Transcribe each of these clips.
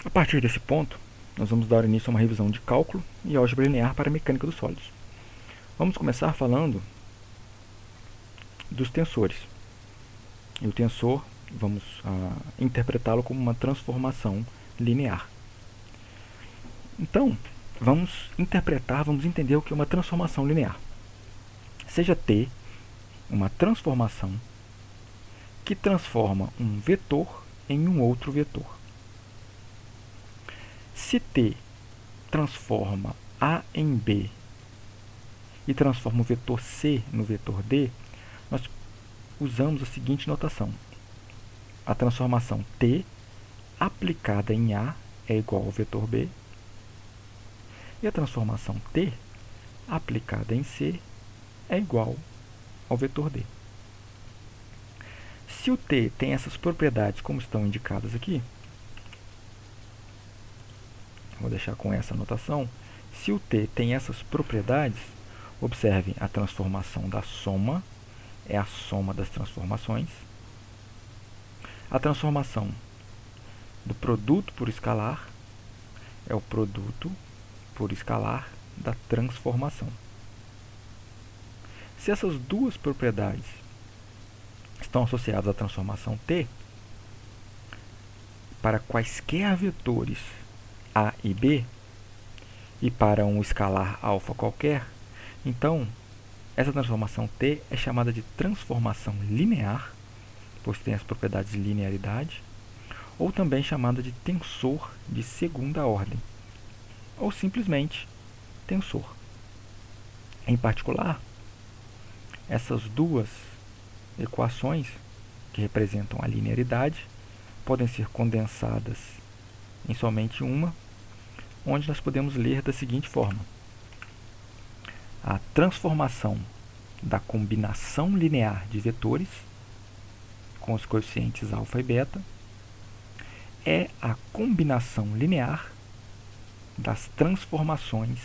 A partir desse ponto, nós vamos dar início a uma revisão de cálculo e álgebra linear para a mecânica dos sólidos. Vamos começar falando dos tensores. E o tensor, vamos interpretá-lo como uma transformação linear. Então, vamos entender o que é uma transformação linear. Seja T uma transformação que transforma um vetor em um outro vetor. Se T transforma A em B e transforma o vetor C no vetor D, nós usamos a seguinte notação. A transformação T aplicada em A é igual ao vetor B e a transformação T aplicada em C é igual ao vetor D. Se o T tem essas propriedades como estão indicadas aqui, vou deixar com essa notação. Se o T tem essas propriedades, observem a transformação da soma, é a soma das transformações. A transformação do produto por escalar é o produto por escalar da transformação. Se essas duas propriedades estão associadas à transformação T, para quaisquer vetores A e B, e para um escalar alfa qualquer, então essa transformação T é chamada de transformação linear, pois tem as propriedades de linearidade, ou também chamada de tensor de segunda ordem, ou simplesmente tensor. Em particular, essas duas equações, que representam a linearidade, podem ser condensadas em somente uma, onde nós podemos ler da seguinte forma: a transformação da combinação linear de vetores com os coeficientes alfa e beta é a combinação linear das transformações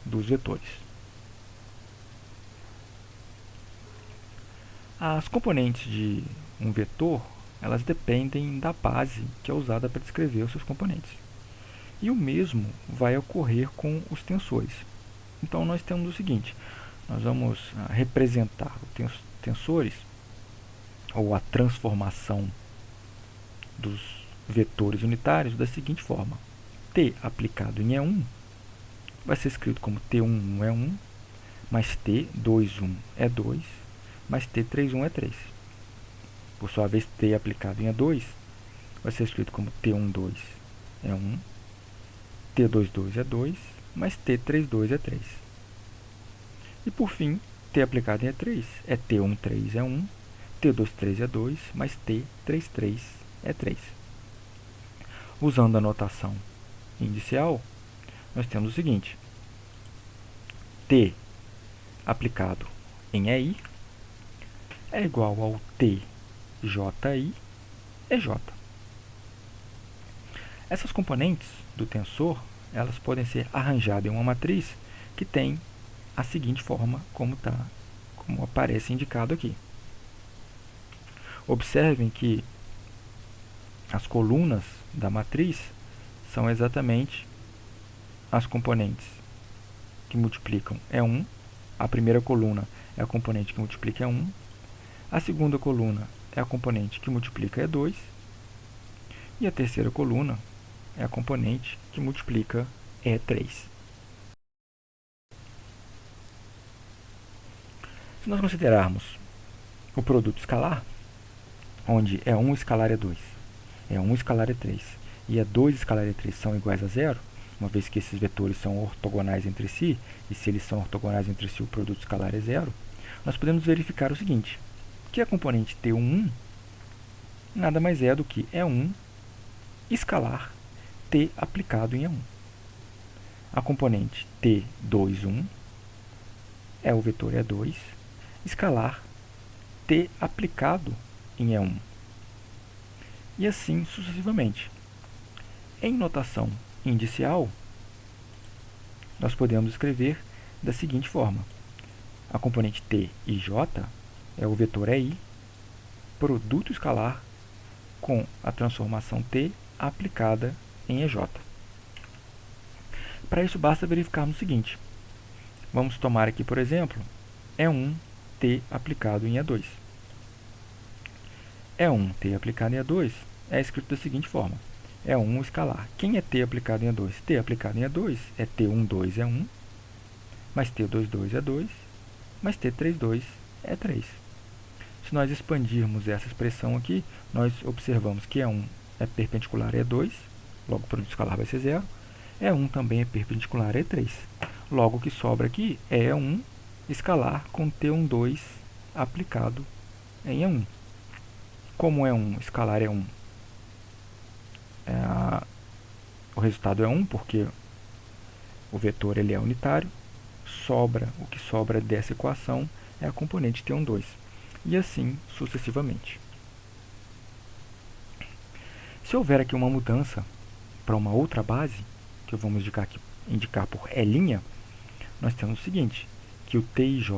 dos vetores. As componentes de um vetor, elas dependem da base que é usada para descrever os seus componentes. E o mesmo vai ocorrer com os tensores. Então, nós temos o seguinte: nós vamos representar os tensores, ou a transformação dos vetores unitários, da seguinte forma: T aplicado em E1 vai ser escrito como T11 é 1, mais T21 é 2, mais T31 é 3. Por sua vez, T aplicado em E2 vai ser escrito como T12 é 1, T22 é 2, mais T32 é 3. E por fim, T aplicado em E3 é T13 é 1, T23 é 2, mais T33 é 3. Usando a notação inicial, nós temos o seguinte: T aplicado em EI é igual ao TJI EJ. Essas componentes do tensor, elas podem ser arranjadas em uma matriz que tem a seguinte forma, como aparece indicado aqui. Observem que as colunas da matriz são exatamente as componentes que multiplicam E1. A primeira coluna é a componente que multiplica E1. A segunda coluna é a componente que multiplica E2. E a terceira coluna é a componente que multiplica E3. Se nós considerarmos o produto escalar, onde E1 escalar E2, E1 escalar E3 e E2 escalar E3 são iguais a zero, uma vez que esses vetores são ortogonais entre si, e se eles são ortogonais entre si, o produto escalar é zero, nós podemos verificar o seguinte: que a componente T11 nada mais é do que E1 escalar T aplicado em E1. A componente T21 é o vetor E2 escalar T aplicado em E1. E assim sucessivamente. Em notação indicial, nós podemos escrever da seguinte forma: a componente T e J é o vetor EI, produto escalar com a transformação T aplicada em EJ. Para isso, basta verificarmos o seguinte. Vamos tomar aqui, por exemplo, E1T aplicado em E2. E1T aplicado em E2 é escrito da seguinte forma. E1 escalar. Quem é T aplicado em E2? T aplicado em E2 é T12 é 1, mais T22 é 2, mais T32 é 3. Se nós expandirmos essa expressão aqui, nós observamos que E1 é perpendicular a E2, logo o produto escalar vai ser 0. E1 também é perpendicular a E3. Logo, o que sobra aqui é E1 escalar com T12 aplicado em E1. Como E1 escalar E1, o resultado é 1, porque o vetor ele é unitário, o que sobra dessa equação é a componente T12. E assim sucessivamente. Se houver aqui uma mudança para uma outra base, que vamos indicar por E', nós temos o seguinte, que o Tij',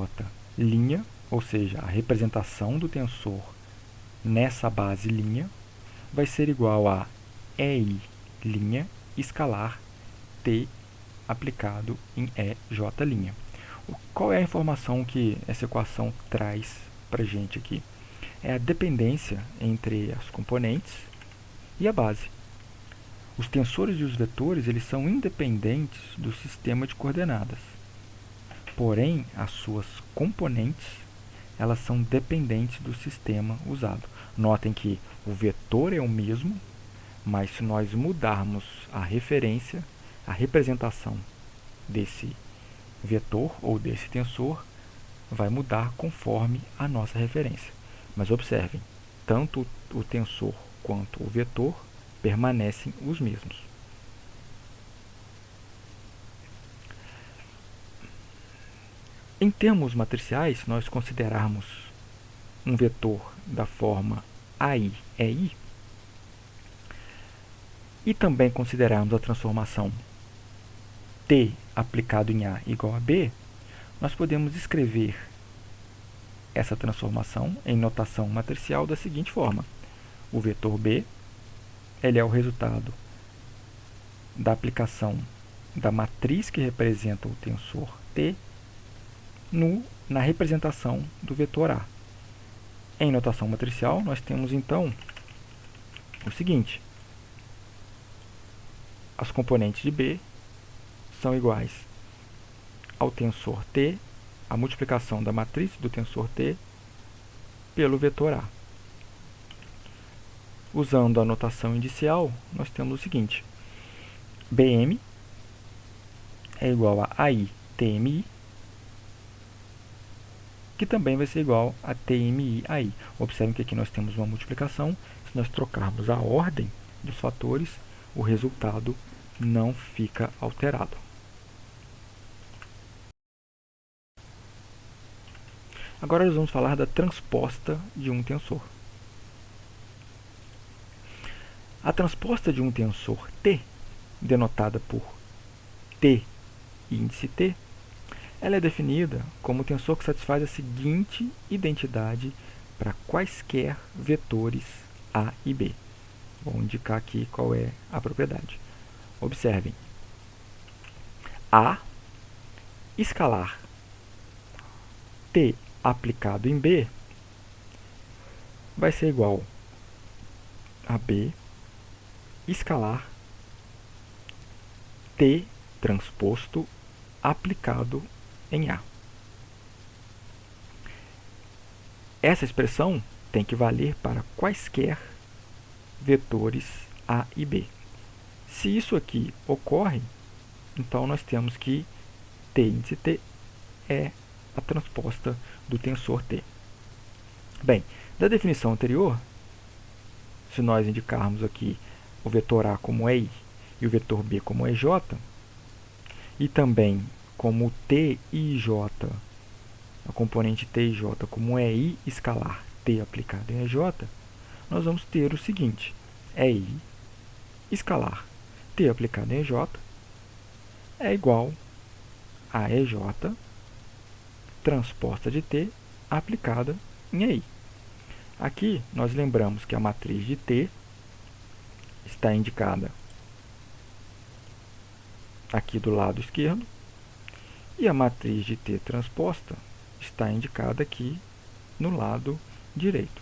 ou seja, a representação do tensor nessa base linha, vai ser igual a EI' escalar T aplicado em EJ'. Qual é a informação que essa equação traz para a gente aqui? É a dependência entre as componentes e a base. Os tensores e os vetores eles são independentes do sistema de coordenadas. Porém, as suas componentes elas são dependentes do sistema usado. Notem que o vetor é o mesmo, mas se nós mudarmos a referência, a representação desse vetor ou desse tensor, vai mudar conforme a nossa referência. Mas observem, tanto o tensor quanto o vetor permanecem os mesmos. Em termos matriciais, se nós considerarmos um vetor da forma AI, EI, e também considerarmos a transformação T aplicado em A igual a B, nós podemos escrever essa transformação em notação matricial da seguinte forma. O vetor B ele é o resultado da aplicação da matriz que representa o tensor T na representação do vetor A. Em notação matricial, nós temos então o seguinte. As componentes de B são iguais ao tensor T, a multiplicação da matriz do tensor T pelo vetor A. Usando a notação inicial, nós temos o seguinte. BM é igual a AI TMI, que também vai ser igual a TMI AI. Observem que aqui nós temos uma multiplicação. Se nós trocarmos a ordem dos fatores, o resultado não fica alterado. Agora nós vamos falar da transposta de um tensor. A transposta de um tensor T, denotada por T índice T, ela é definida como tensor que satisfaz a seguinte identidade para quaisquer vetores A e B. Vou indicar aqui qual é a propriedade. Observem. A escalar T aplicado em B vai ser igual a B escalar T transposto aplicado em A. Essa expressão tem que valer para quaisquer vetores A e B. Se isso aqui ocorre, então nós temos que T índice T é a transposta do tensor T. Bem, da definição anterior, se nós indicarmos aqui o vetor A como EI e o vetor B como EJ, e também como Tij, a componente Tij como EI escalar T aplicado em EJ, nós vamos ter o seguinte. EI escalar T aplicado em EJ é igual a EJ transposta de T aplicada em EI. Aqui nós lembramos que a matriz de T está indicada aqui do lado esquerdo, e a matriz de T transposta está indicada aqui no lado direito.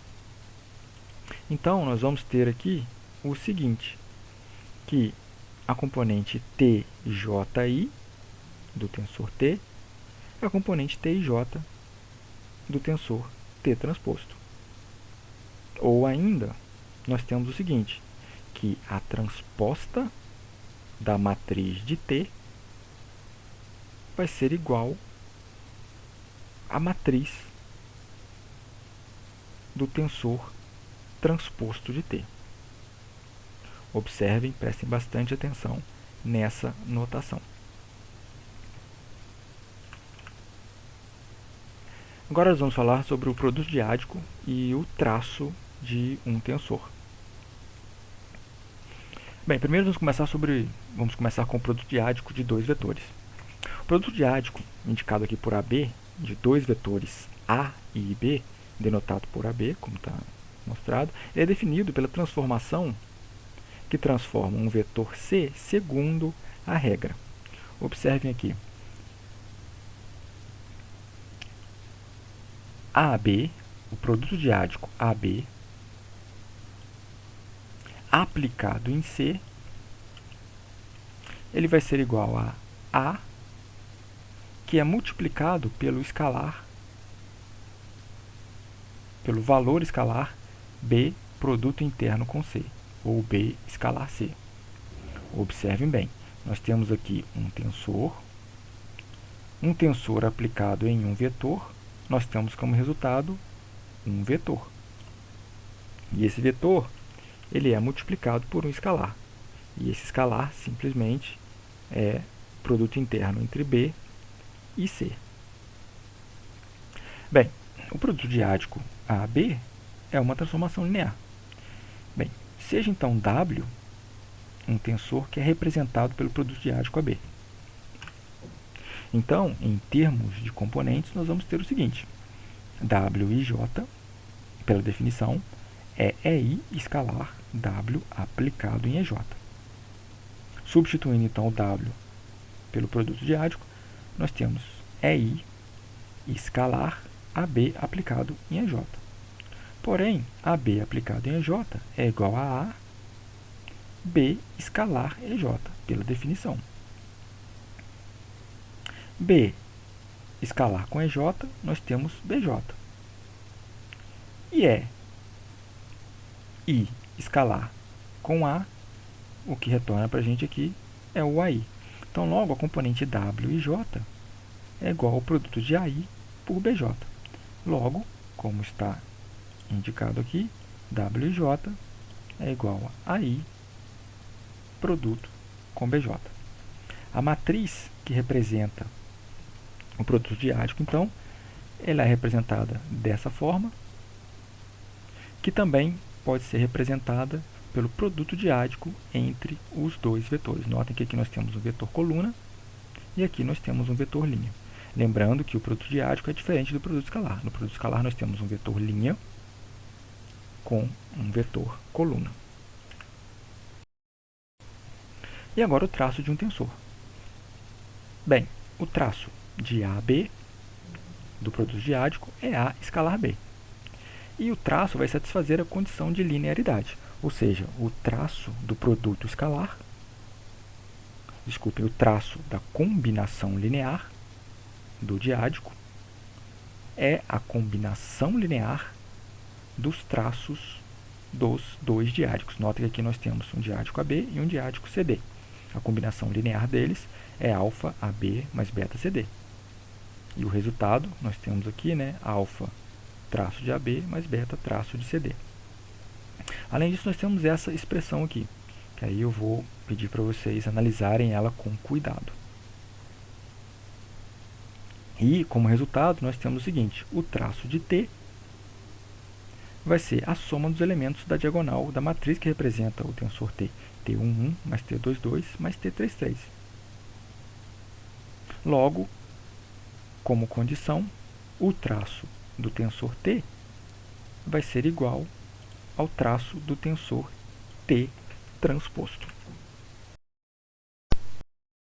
Então, nós vamos ter aqui o seguinte, que a componente TJI do tensor T é a componente TIJ do tensor T transposto. Ou ainda, nós temos o seguinte, que a transposta da matriz de T vai ser igual à matriz do tensor transposto de T. Observem, prestem bastante atenção nessa notação. Agora nós vamos falar sobre o produto diádico e o traço de um tensor. Bem, primeiro vamos começar com o produto diádico de dois vetores. O produto diádico, indicado aqui por AB, de dois vetores A e B, denotado por AB, como está mostrado, é definido pela transformação que transforma um vetor C segundo a regra. Observem aqui. AB, o produto diádico AB, aplicado em C, ele vai ser igual a A, que é multiplicado pelo escalar, pelo valor escalar B, produto interno com C, ou B escalar C. Observem bem, nós temos aqui um tensor aplicado em um vetor, nós temos como resultado um vetor. E esse vetor, ele é multiplicado por um escalar. E esse escalar simplesmente é produto interno entre B e C. Bem, o produto diádico AB é uma transformação linear. Bem, seja então W um tensor que é representado pelo produto diádico AB. Então, em termos de componentes, nós vamos ter o seguinte. W e J, pela definição, é EI escalar W aplicado em EJ. Substituindo então o W pelo produto diádico, nós temos EI escalar AB aplicado em EJ. Porém, AB aplicado em EJ é igual a B escalar EJ, pela definição. B escalar com EJ, nós temos BJ. E I escalar com A, o que retorna para a gente aqui é o AI. Então, logo, a componente W e J é igual ao produto de AI por BJ. Logo, como está indicado aqui, W e J é igual a AI produto com BJ. A matriz que representa o produto diádico, então, ela é representada dessa forma, que também pode ser representada pelo produto diádico entre os dois vetores. Notem que aqui nós temos um vetor coluna e aqui nós temos um vetor linha. Lembrando que o produto diádico é diferente do produto escalar. No produto escalar nós temos um vetor linha com um vetor coluna. E agora o traço de um tensor. Bem, o traço de AB do produto diádico é A escalar B. E o traço vai satisfazer a condição de linearidade, ou seja, o traço do produto escalar, o traço da combinação linear do diádico é a combinação linear dos traços dos dois diádicos. Notem que aqui nós temos um diádico AB e um diádico CD. A combinação linear deles é alfa AB mais beta CD. E o resultado, nós temos aqui, alfa traço de AB mais beta traço de CD. Além disso, nós temos essa expressão aqui, que aí eu vou pedir para vocês analisarem ela com cuidado. E, como resultado, nós temos o seguinte, o traço de T vai ser a soma dos elementos da diagonal da matriz que representa o tensor T. T11 mais T22 mais T33. Logo, como condição, o traço do tensor T vai ser igual ao traço do tensor T transposto.